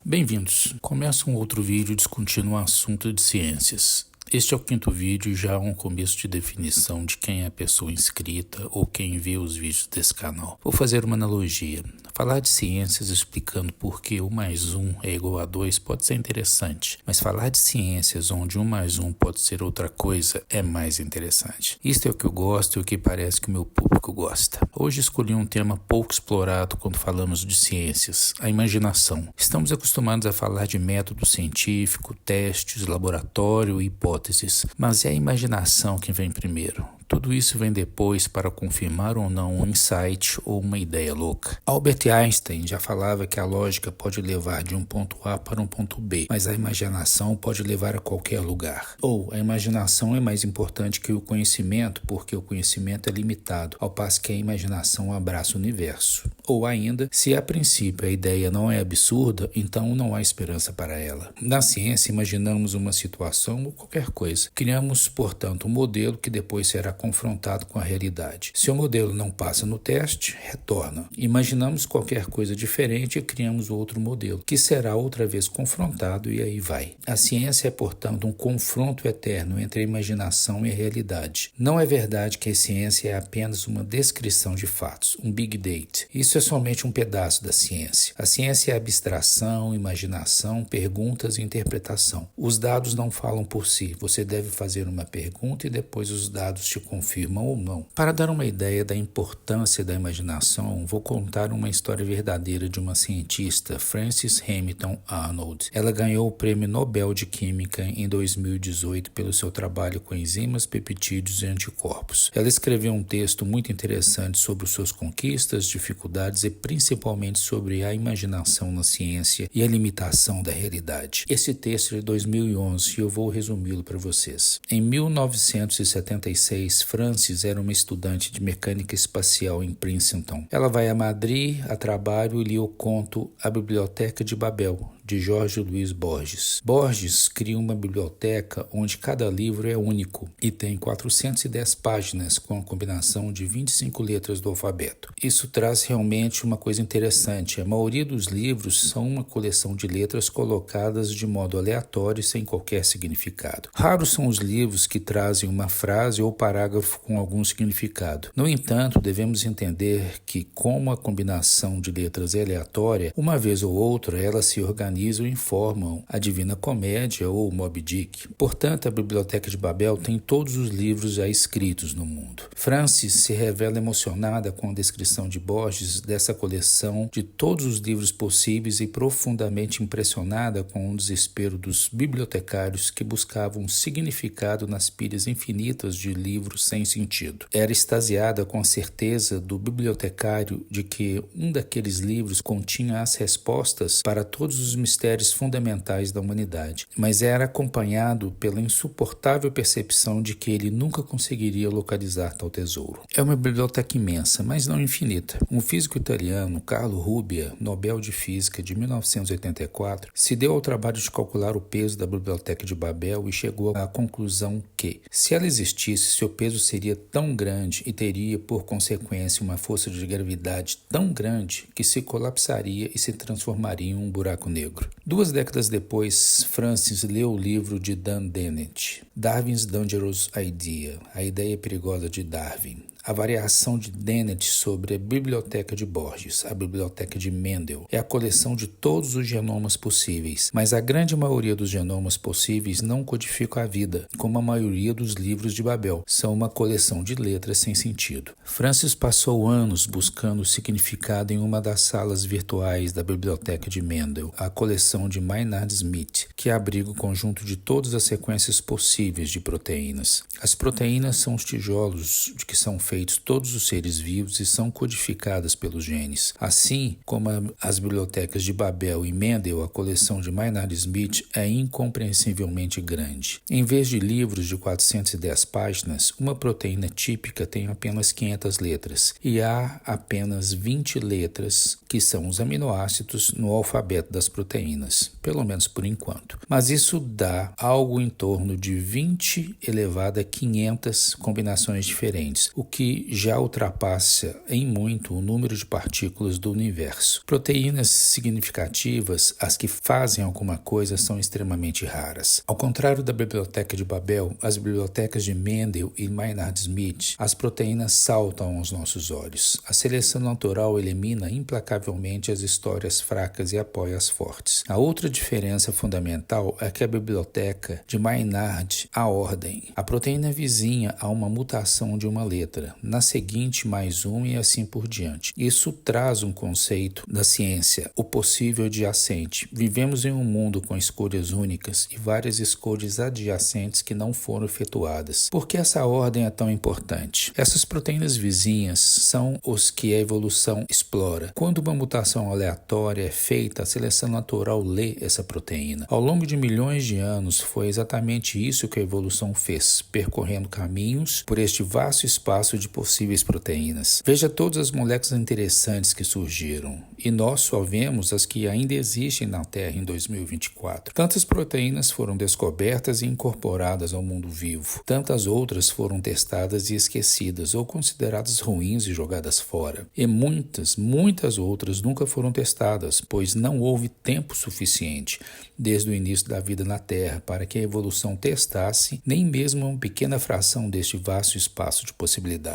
Bem-vindos! Começa um outro vídeo discutindo um assunto de ciências. Este é o quinto vídeo e já é um começo de definição de quem é a pessoa inscrita ou quem vê os vídeos desse canal. Vou fazer uma analogia. Falar de ciências explicando por que 1 mais 1 é igual a 2 pode ser interessante, mas falar de ciências onde 1 mais 1 pode ser outra coisa é mais interessante. Isto é o que eu gosto e o que parece que o meu público gosta. Hoje escolhi um tema pouco explorado quando falamos de ciências, a imaginação. Estamos acostumados a falar de método científico, testes, laboratório e hipóteses, mas é a imaginação que vem primeiro. Tudo isso vem depois para confirmar ou não um insight ou uma ideia louca. Albert Einstein já falava que a lógica pode levar de um ponto A para um ponto B, mas a imaginação pode levar a qualquer lugar. Ou a imaginação é mais importante que o conhecimento porque o conhecimento é limitado, ao passo que a imaginação abraça o universo. Ou ainda, se a princípio a ideia não é absurda, então não há esperança para ela. Na ciência, imaginamos uma situação ou qualquer coisa. Criamos, portanto, um modelo que depois será confrontado com a realidade. Se o modelo não passa no teste, retorna. Imaginamos qualquer coisa diferente e criamos outro modelo, que será outra vez confrontado e aí vai. A ciência é, portanto, um confronto eterno entre a imaginação e a realidade. Não é verdade que a ciência é apenas uma descrição de fatos, um big data. Isso é somente um pedaço da ciência. A ciência é abstração, imaginação, perguntas e interpretação. Os dados não falam por si. Você deve fazer uma pergunta e depois os dados te confirmam ou não. Para dar uma ideia da importância da imaginação, vou contar uma história verdadeira de uma cientista, Frances Hamilton Arnold. Ela ganhou o Prêmio Nobel de Química em 2018 pelo seu trabalho com enzimas, peptídeos e anticorpos. Ela escreveu um texto muito interessante sobre suas conquistas, dificuldades e principalmente sobre a imaginação na ciência e a limitação da realidade. Esse texto é de 2011 e eu vou resumi-lo para vocês. Em 1976, Frances era uma estudante de mecânica espacial em Princeton. Ela vai a Madrid a trabalho e lia o conto A Biblioteca de Babel, de Jorge Luiz Borges. Borges cria uma biblioteca onde cada livro é único e tem 410 páginas com a combinação de 25 letras do alfabeto. Isso traz realmente uma coisa interessante. A maioria dos livros são uma coleção de letras colocadas de modo aleatório e sem qualquer significado. Raros são os livros que trazem uma frase ou parágrafo com algum significado. No entanto, devemos entender que, como a combinação de letras é aleatória, uma vez ou outra elas se organizam e informam a Divina Comédia ou Moby Dick. Portanto, a Biblioteca de Babel tem todos os livros já escritos no mundo. Frances se revela emocionada com a descrição de Borges dessa coleção de todos os livros possíveis e profundamente impressionada com o desespero dos bibliotecários que buscavam significado nas pilhas infinitas de livros sem sentido. Era extasiada com a certeza do bibliotecário de que um daqueles livros continha as respostas para todos os mistérios fundamentais da humanidade, mas era acompanhado pela insuportável percepção de que ele nunca conseguiria localizar tal tesouro. É uma biblioteca imensa, mas não infinita. Um físico italiano, Carlo Rubbia, Nobel de Física de 1984, se deu ao trabalho de calcular o peso da Biblioteca de Babel e chegou à conclusão que, se ela existisse, seu peso seria tão grande e teria, por consequência, uma força de gravidade tão grande que se colapsaria e se transformaria em um buraco negro. 2 décadas depois, Frances leu o livro de Dan Dennett, Darwin's Dangerous Idea, a ideia perigosa de Darwin. A variação de Dennett sobre a Biblioteca de Borges, a Biblioteca de Mendel, é a coleção de todos os genomas possíveis, mas a grande maioria dos genomas possíveis não codifica a vida, como a maioria dos livros de Babel, são uma coleção de letras sem sentido. Frances passou anos buscando o significado em uma das salas virtuais da Biblioteca de Mendel, a coleção de Maynard Smith, que abriga o conjunto de todas as sequências possíveis de proteínas. As proteínas são os tijolos de que são feitos todos os seres vivos e são codificadas pelos genes. Assim como as bibliotecas de Babel e Mendel, a coleção de Maynard Smith é incompreensivelmente grande. Em vez de livros de 410 páginas, uma proteína típica tem apenas 500 letras e há apenas 20 letras, que são os aminoácidos, no alfabeto das proteínas, pelo menos por enquanto. Mas isso dá algo em torno de 20 elevado a 500 combinações diferentes, o que que já ultrapassa em muito o número de partículas do universo. Proteínas significativas, as que fazem alguma coisa, são extremamente raras. Ao contrário da Biblioteca de Babel, as bibliotecas de Mendel e Maynard Smith, as proteínas saltam aos nossos olhos. A seleção natural elimina implacavelmente as histórias fracas e apoia as fortes. A outra diferença fundamental é que a biblioteca de Maynard há ordem. A proteína vizinha a uma mutação de uma letra, na seguinte mais uma e assim por diante. Isso traz um conceito da ciência, o possível adjacente. Vivemos em um mundo com escolhas únicas e várias escolhas adjacentes que não foram efetuadas. Por que essa ordem é tão importante? Essas proteínas vizinhas são os que a evolução explora. Quando uma mutação aleatória é feita, a seleção natural lê essa proteína. Ao longo de milhões de anos, foi exatamente isso que a evolução fez, percorrendo caminhos por este vasto espaço de possíveis proteínas. Veja todas as moléculas interessantes que surgiram, e nós só vemos as que ainda existem na Terra em 2024. Tantas proteínas foram descobertas e incorporadas ao mundo vivo. Tantas outras foram testadas e esquecidas, ou consideradas ruins e jogadas fora. E muitas outras nunca foram testadas, pois não houve tempo suficiente, desde o início da vida na Terra, para que a evolução testasse nem mesmo uma pequena fração deste vasto espaço de possibilidades.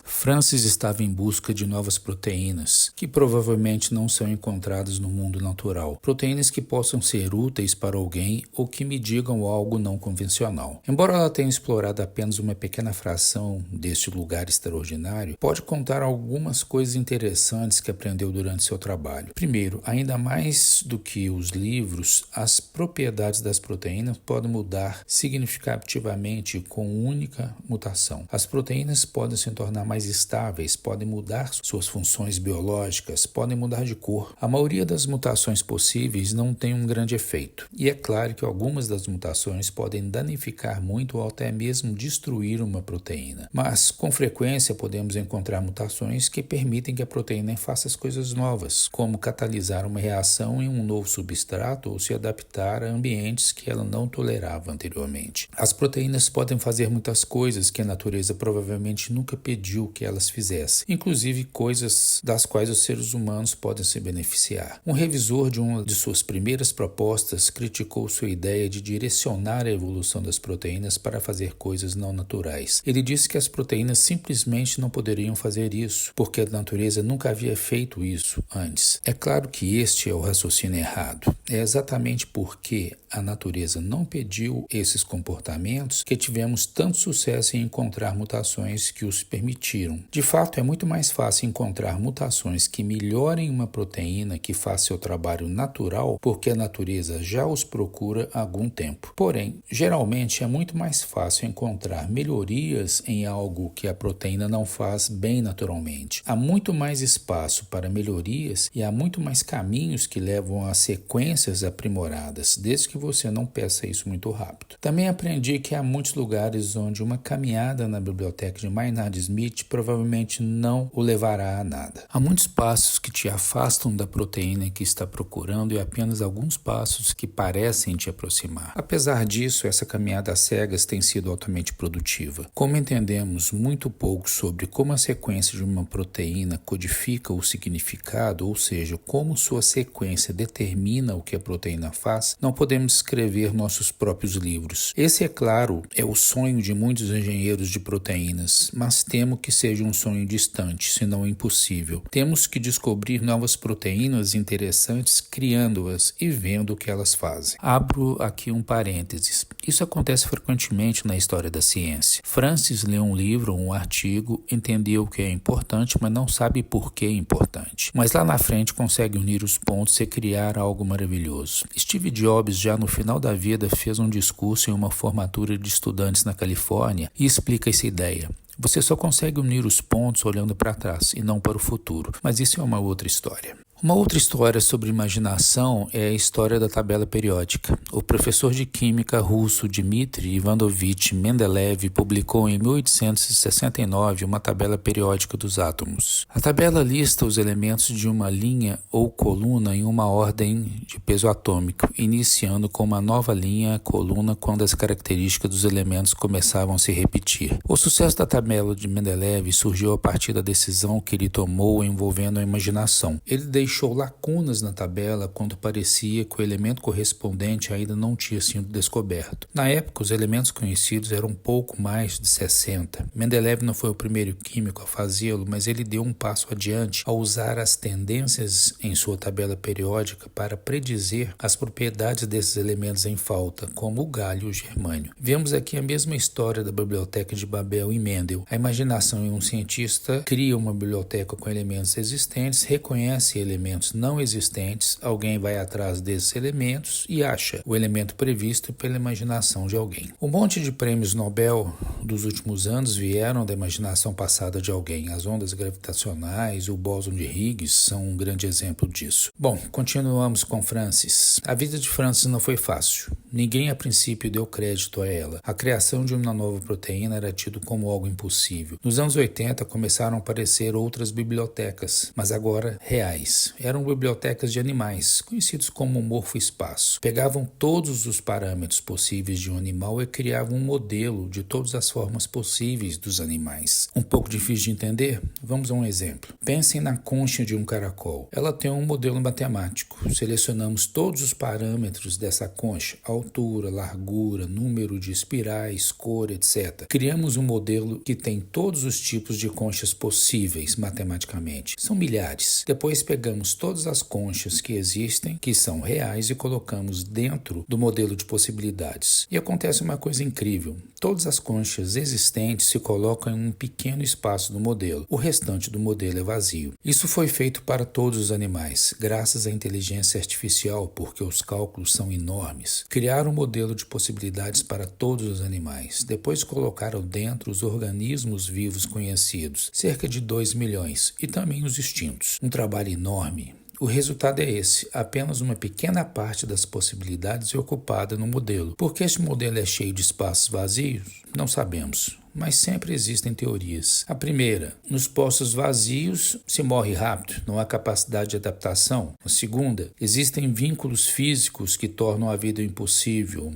Francis estava em busca de novas proteínas, que provavelmente não são encontradas no mundo natural. Proteínas que possam ser úteis para alguém ou que me digam algo não convencional. Embora ela tenha explorado apenas uma pequena fração deste lugar extraordinário, pode contar algumas coisas interessantes que aprendeu durante seu trabalho. Primeiro, ainda mais do que os livros, as propriedades das proteínas podem mudar significativamente com única mutação. As proteínas podem se tornar mais estáveis, podem mudar suas funções biológicas, podem mudar de cor. A maioria das mutações possíveis não tem um grande efeito. E é claro que algumas das mutações podem danificar muito ou até mesmo destruir uma proteína. Mas, com frequência, podemos encontrar mutações que permitem que a proteína faça as coisas novas, como catalisar uma reação em um novo substrato ou se adaptar a ambientes que ela não tolerava anteriormente. As proteínas podem fazer muitas coisas que a natureza provavelmente nunca pediu que elas fizessem, inclusive coisas das quais os seres humanos podem se beneficiar. Um revisor de uma de suas primeiras propostas criticou sua ideia de direcionar a evolução das proteínas para fazer coisas não naturais. Ele disse que as proteínas simplesmente não poderiam fazer isso, porque a natureza nunca havia feito isso antes. É claro que este é o raciocínio errado. É exatamente porque a natureza não pediu esses comportamentos que tivemos tanto sucesso em encontrar mutações que os permitiram. De fato, é muito mais fácil encontrar mutações que melhorem uma proteína que faz seu trabalho natural, porque a natureza já os procura há algum tempo. Porém, geralmente é muito mais fácil encontrar melhorias em algo que a proteína não faz bem naturalmente. Há muito mais espaço para melhorias e há muito mais caminhos que levam a sequências aprimoradas, desde que você não peça isso muito rápido. Também aprendi que há muitos lugares onde uma caminhada na biblioteca de Maynard Smith provavelmente não o levará a nada. Há muitos passos que te afastam da proteína que está procurando e apenas alguns passos que parecem te aproximar. Apesar disso, essa caminhada às cegas tem sido altamente produtiva. Como entendemos muito pouco sobre como a sequência de uma proteína codifica o significado, ou seja, como sua sequência determina o que a proteína faz, não podemos escrever nossos próprios livros. Esse, é claro, é o sonho de muitos engenheiros de proteínas, mas temo que seja um sonho distante, se não impossível. Temos que descobrir novas proteínas interessantes, criando-as e vendo o que elas fazem. Abro aqui um parênteses. Isso acontece frequentemente na história da ciência. Francis lê um livro ou um artigo, entendeu o que é importante, mas não sabe por que é importante. Mas lá na frente consegue unir os pontos e criar algo maravilhoso. Steve Jobs, já no final da vida, fez um discurso em uma formatura de estudantes na Califórnia e explica essa ideia. Você só consegue unir os pontos olhando para trás e não para o futuro, mas isso é uma outra história. Uma outra história sobre imaginação é a história da tabela periódica. O professor de química russo Dmitry Ivanovich Mendeleev publicou em 1869 uma tabela periódica dos átomos. A tabela lista os elementos de uma linha ou coluna em uma ordem de peso atômico, iniciando com uma nova linha coluna quando as características dos elementos começavam a se repetir. O sucesso da tabela de Mendeleev surgiu a partir da decisão que ele tomou envolvendo a imaginação. Ele deixou lacunas na tabela quando parecia que o elemento correspondente ainda não tinha sido descoberto. Na época, os elementos conhecidos eram um pouco mais de 60. Mendeleev não foi o primeiro químico a fazê-lo, mas ele deu um passo adiante ao usar as tendências em sua tabela periódica para predizer as propriedades desses elementos em falta, como o galho e o germânio. Vemos aqui a mesma história da biblioteca de Babel e Mendel. A imaginação em um cientista cria uma biblioteca com elementos existentes, reconhece elementos não existentes, alguém vai atrás desses elementos e acha o elemento previsto pela imaginação de alguém. Um monte de prêmios Nobel dos últimos anos vieram da imaginação passada de alguém. As ondas gravitacionais, o bóson de Higgs são um grande exemplo disso. Bom, continuamos com Francis. A vida de Francis não foi fácil. Ninguém a princípio deu crédito a ela. A criação de uma nova proteína era tido como algo impossível. Nos anos 80 começaram a aparecer outras bibliotecas, mas agora reais. Eram bibliotecas de animais, conhecidos como morfoespaço. Pegavam todos os parâmetros possíveis de um animal e criavam um modelo de todas as formas possíveis dos animais. Um pouco difícil de entender? Vamos a um exemplo. Pensem na concha de um caracol. Ela tem um modelo matemático. Selecionamos todos os parâmetros dessa concha, altura, largura, número de espirais, cor, etc. Criamos um modelo que tem todos os tipos de conchas possíveis matematicamente. São milhares. Depois pegamos todas as conchas que existem, que são reais, e colocamos dentro do modelo de possibilidades. E acontece uma coisa incrível. Todas as conchas existentes se colocam em um pequeno espaço do modelo. O restante do modelo é vazio. Isso foi feito para todos os animais, graças à inteligência artificial, porque os cálculos são enormes. Criaram um modelo de possibilidades para todos os animais. Depois colocaram dentro os organismos vivos conhecidos, cerca de 2 milhões, e também os extintos. Um trabalho enorme. O resultado é esse, apenas uma pequena parte das possibilidades é ocupada no modelo. Por que este modelo é cheio de espaços vazios? Não sabemos, mas sempre existem teorias. A primeira, nos postos vazios se morre rápido, não há capacidade de adaptação. A segunda, existem vínculos físicos que tornam a vida impossível.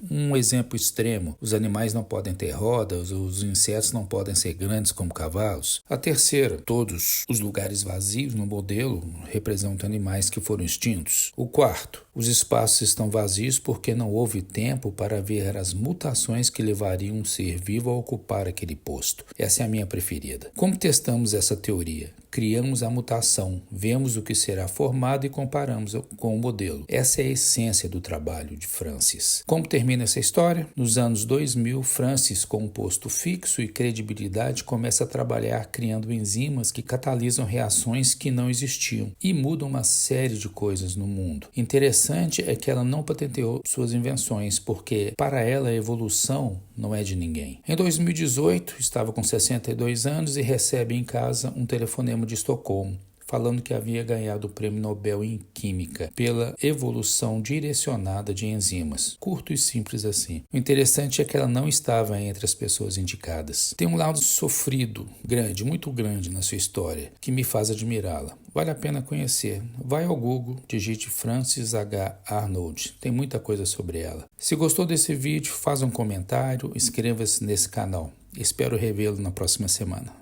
Um exemplo extremo, os animais não podem ter rodas, os insetos não podem ser grandes como cavalos. A terceira, todos os lugares vazios no modelo representam animais que foram extintos. O quarto, os espaços estão vazios porque não houve tempo para ver as mutações que levariam um ser vivo a ocupar aquele posto. Essa é a minha preferida. Como testamos essa teoria? Criamos a mutação, vemos o que será formado e comparamos com o modelo. Essa é a essência do trabalho de Francis. Como termina essa história? Nos anos 2000, Francis, com um posto fixo e credibilidade, começa a trabalhar criando enzimas que catalisam reações que não existiam e mudam uma série de coisas no mundo. Interessante é que ela não patenteou suas invenções, porque para ela a evolução não é de ninguém. Em 2018, estava com 62 anos e recebe em casa um telefonema de Estocolmo, falando que havia ganhado o Prêmio Nobel em Química pela evolução direcionada de enzimas. Curto e simples assim. O interessante é que ela não estava entre as pessoas indicadas. Tem um lado sofrido, grande, muito grande na sua história, que me faz admirá-la. Vale a pena conhecer. Vai ao Google, digite Frances H. Arnold. Tem muita coisa sobre ela. Se gostou desse vídeo, faz um comentário, inscreva-se nesse canal. Espero revê-lo na próxima semana.